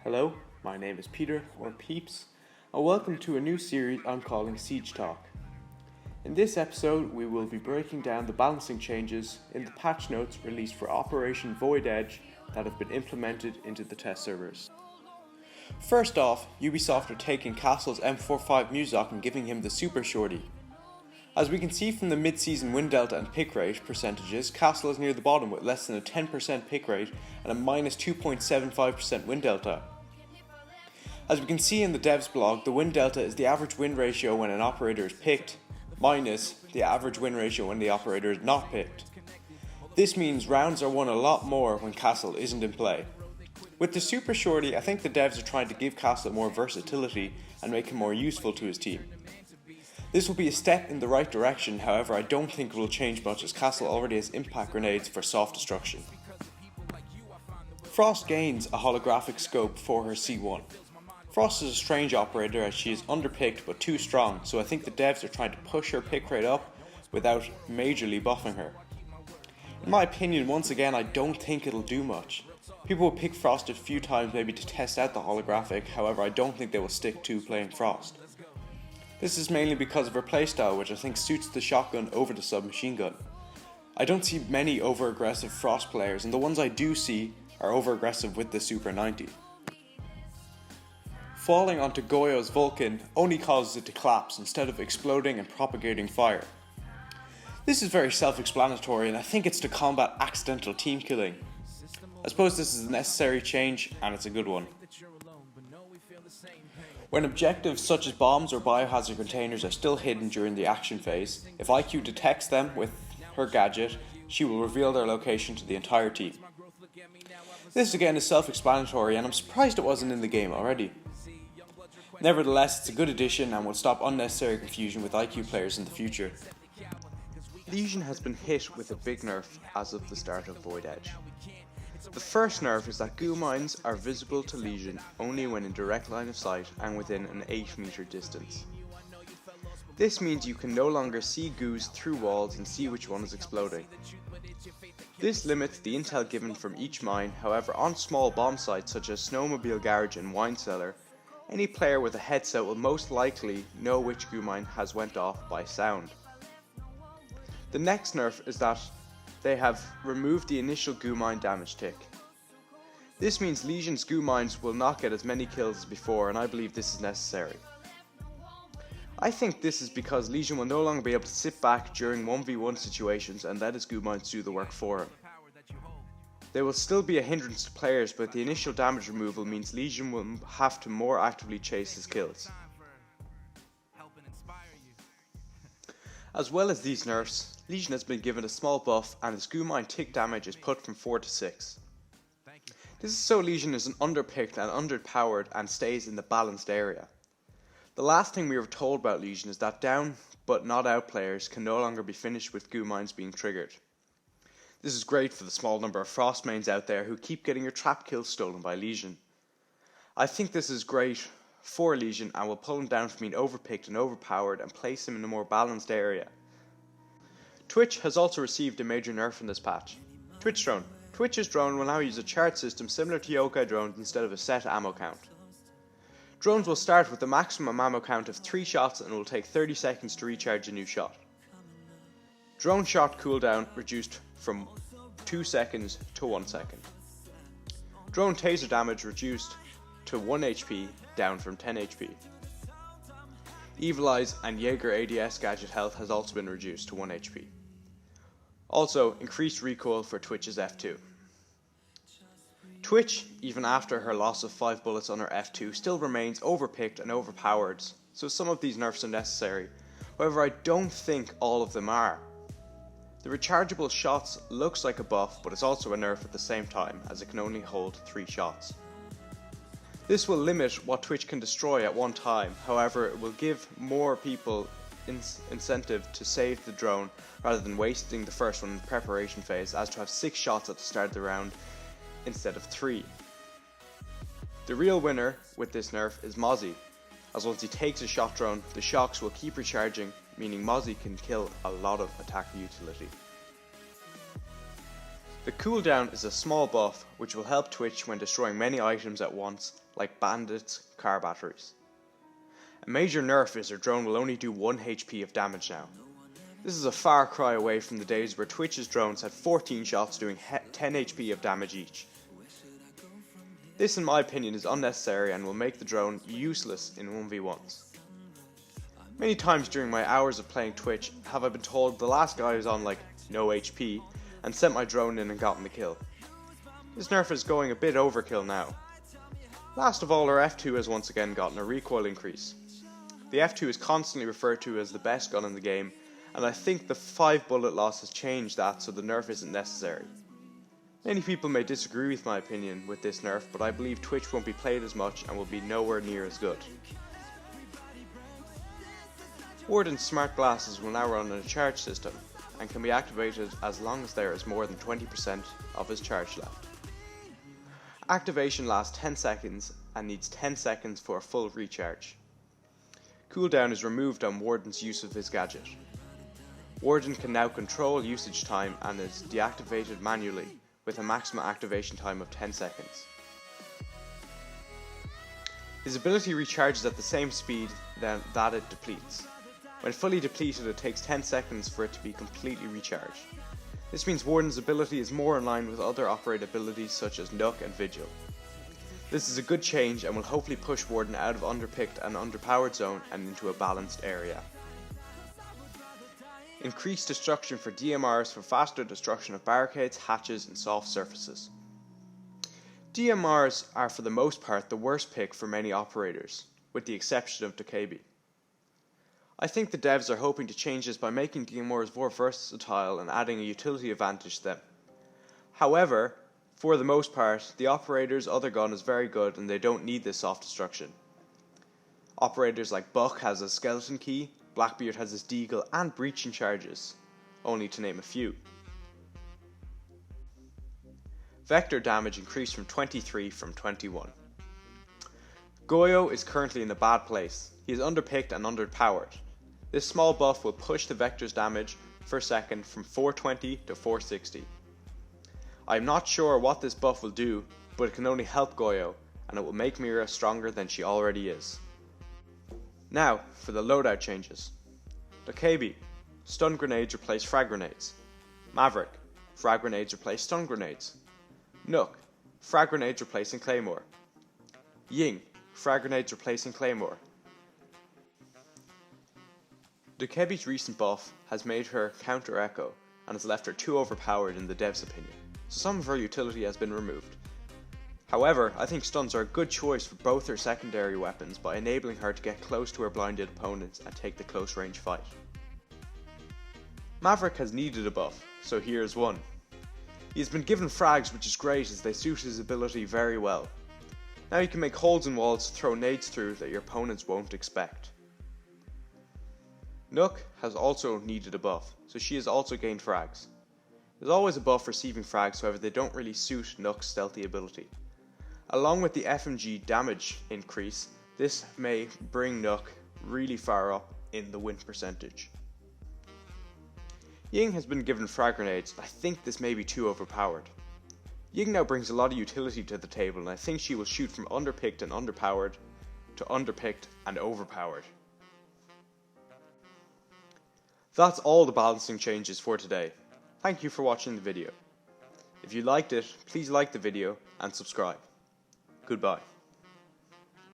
Hello, my name is Peter, or Peeps, and welcome to a new series I'm calling Siege Talk. In this episode, we will be breaking down the balancing changes in the patch notes released for Operation Void Edge that have been implemented into the test servers. First off, Ubisoft are taking Castle's M45 Muzak and giving him the Super Shorty. As we can see from the mid-season win delta and pick rate percentages, Castle is near the bottom with less than a 10% pick rate and a minus 2.75% win delta. As we can see in the devs blog, the win delta is the average win ratio when an operator is picked, minus the average win ratio when the operator is not picked. This means rounds are won a lot more when Castle isn't in play. With the Super Shorty, I think the devs are trying to give Castle more versatility and make him more useful to his team. This will be a step in the right direction, however I don't think it will change much as Castle already has impact grenades for soft destruction. Frost gains a holographic scope for her C1. Frost is a strange operator as she is underpicked but too strong, so I think the devs are trying to push her pick rate up without majorly buffing her. In my opinion, once again, I don't think it'll do much. People will pick Frost a few times maybe to test out the holographic, however I don't think they will stick to playing Frost. This is mainly because of her playstyle, which I think suits the shotgun over the submachine gun. I don't see many over-aggressive Frost players, and the ones I do see are over-aggressive with the Super 90. Falling onto Goyo's Vulcan only causes it to collapse instead of exploding and propagating fire. This is very self-explanatory, and I think it's to combat accidental team killing. I suppose this is a necessary change, and it's a good one. When objectives such as bombs or biohazard containers are still hidden during the action phase, if IQ detects them with her gadget, she will reveal their location to the entire team. This again is self-explanatory, and I'm surprised it wasn't in the game already. Nevertheless, it's a good addition and will stop unnecessary confusion with IQ players in the future. Lesion has been hit with a big nerf as of the start of Void Edge. The first nerf is that goo mines are visible to Lesion only when in direct line of sight and within an 8 meter distance. This means you can no longer see goos through walls and see which one is exploding. This limits the intel given from each mine, however on small bomb sites such as Snowmobile Garage and Wine Cellar, any player with a headset will most likely know which goo mine has went off by sound. The next nerf is that they have removed the initial goo mine damage tick. This means Legion's goo mines will not get as many kills as before, and I believe this is necessary. I think this is because Lesion will no longer be able to sit back during 1v1 situations and let his goo mines do the work for him. They will still be a hindrance to players, but the initial damage removal means Lesion will have to more actively chase his kills. As well as these nerfs, Lesion has been given a small buff and his goo mine tick damage is put from 4 to 6. This is so Lesion isn't underpicked and underpowered and stays in the balanced area. The last thing we were told about Lesion is that down but not out players can no longer be finished with goo mines being triggered. This is great for the small number of Frost mains out there who keep getting your trap kills stolen by Lesion. I think this is great for Lesion and will pull him down from being overpicked and overpowered and place him in a more balanced area. Twitch has also received a major nerf in this patch. Twitch drone. Twitch's drone will now use a chart system similar to Yokai drones instead of a set ammo count. Drones will start with a maximum ammo count of 3 shots and will take 30 seconds to recharge a new shot. Drone shot cooldown reduced from 2 seconds to 1 second. Drone taser damage reduced to 1 HP, down from 10 HP. Evil Eyes and Jaeger ADS gadget health has also been reduced to 1 HP. Also, increased recoil for Twitch's F2. Twitch, even after her loss of 5 bullets on her F2, still remains overpicked and overpowered, so some of these nerfs are necessary. However, I don't think all of them are. The rechargeable shots looks like a buff, but it's also a nerf at the same time, as it can only hold 3 shots. This will limit what Twitch can destroy at one time, however it will give more people incentive to save the drone rather than wasting the first one in the preparation phase, as to have 6 shots at the start of the round instead of 3. The real winner with this nerf is Mozzie, as once he takes a shot drone, the shocks will keep recharging, meaning Mozzie can kill a lot of attacker utility. The cooldown is a small buff which will help Twitch when destroying many items at once, like bandits, car batteries. A major nerf is her drone will only do 1 HP of damage now. This is a far cry away from the days where Twitch's drones had 14 shots doing 10 HP of damage each. This in my opinion is unnecessary and will make the drone useless in 1v1s. Many times during my hours of playing Twitch have I been told the last guy was on like no HP and sent my drone in and gotten the kill. This nerf is going a bit overkill now. Last of all, our F2 has once again gotten a recoil increase. The F2 is constantly referred to as the best gun in the game, and I think the 5 bullet loss has changed that so the nerf isn't necessary. Many people may disagree with my opinion with this nerf, but I believe Twitch won't be played as much and will be nowhere near as good. Warden's smart glasses will now run on a charge system and can be activated as long as there is more than 20% of his charge left. Activation lasts 10 seconds and needs 10 seconds for a full recharge. Cooldown is removed on Warden's use of his gadget. Warden can now control usage time and is deactivated manually with a maximum activation time of 10 seconds. His ability recharges at the same speed that it depletes. When fully depleted, it takes 10 seconds for it to be completely recharged. This means Warden's ability is more in line with other operator abilities such as Nook and Vigil. This is a good change and will hopefully push Warden out of underpicked and underpowered zone and into a balanced area. Increased destruction for DMRs for faster destruction of barricades, hatches and soft surfaces. DMRs are for the most part the worst pick for many operators, with the exception of Dokebi. I think the devs are hoping to change this by making DMRs more versatile and adding a utility advantage to them. However, for the most part, the operator's other gun is very good and they don't need this soft destruction. Operators like Buck has a skeleton key, Blackbeard has his deagle and breaching charges, only to name a few. Vector damage increased from 23 from 21. Goyo is currently in a bad place. He is underpicked and underpowered. This small buff will push the vector's damage per second from 420 to 460. I am not sure what this buff will do, but it can only help Goyo, and it will make Mira stronger than she already is. Now, for the loadout changes. Dokebi, stun grenades replace frag grenades. Maverick, frag grenades replace stun grenades. Nook, frag grenades replacing claymore. Ying, frag grenades replacing claymore. Dokebi's recent buff has made her counter echo and has left her too overpowered in the devs' opinion, so some of her utility has been removed. However, I think stuns are a good choice for both her secondary weapons by enabling her to get close to her blinded opponents and take the close range fight. Maverick has needed a buff, so here's one. He has been given frags, which is great as they suit his ability very well. Now you can make holes in walls to throw nades through that your opponents won't expect. Nook has also needed a buff, so she has also gained frags. There's always a buff receiving frags, however they don't really suit Nook's stealthy ability. Along with the FMG damage increase, this may bring Nook really far up in the win percentage. Ying has been given frag grenades, I think this may be too overpowered. Ying now brings a lot of utility to the table and I think she will shoot from underpicked and underpowered to underpicked and overpowered. That's all the balancing changes for today. Thank you for watching the video. If you liked it, please like the video and subscribe. Goodbye.